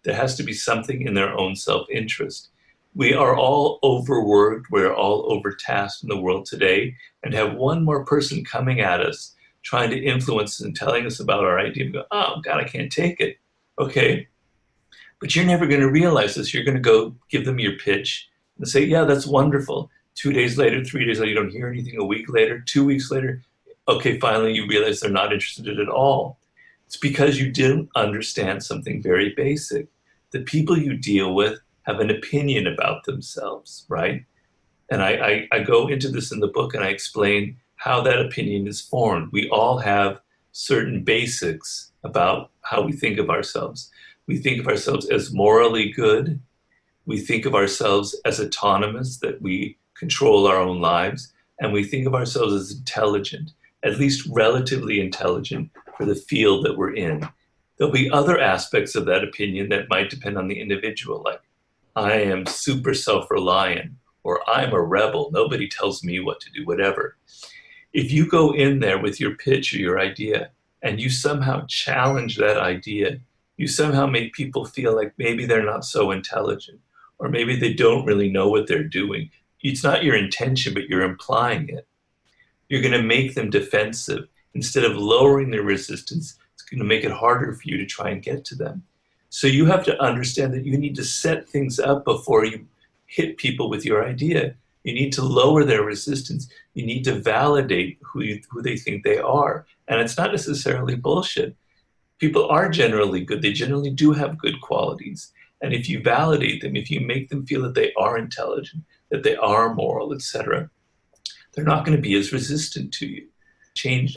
There has to be something in their own self-interest. We are all overworked, we're all overtasked in the world today, and have one more person coming at us, trying to influence us and telling us about our idea. We go, oh God, I can't take it. Okay, but you're never going to realize this. You're going to go give them your pitch and say, yeah, that's wonderful. 2 days later, 3 days later, you don't hear anything. A week later, 2 weeks later, okay, finally you realize they're not interested at all. It's because you didn't understand something very basic. The people you deal with have an opinion about themselves, right? And I go into this in the book and I explain how that opinion is formed. We all have certain basics about how we think of ourselves. We think of ourselves as morally good. We think of ourselves as autonomous, that we control our own lives. And we think of ourselves as intelligent, at least relatively intelligent for the field that we're in. There'll be other aspects of that opinion that might depend on the individual, like I am super self-reliant, or I'm a rebel, nobody tells me what to do, whatever. If you go in there with your pitch or your idea and you somehow challenge that idea, you somehow make people feel like maybe they're not so intelligent, or maybe they don't really know what they're doing. It's not your intention, but you're implying it. You're going to make them defensive. Instead of lowering their resistance, it's going to make it harder for you to try and get to them. So you have to understand that you need to set things up before you hit people with your idea. You need to lower their resistance. You need to validate who they think they are. And it's not necessarily bullshit. People are generally good. They generally do have good qualities. And if you validate them, if you make them feel that they are intelligent, that they are moral, etc., they're not going to be as resistant to you. Change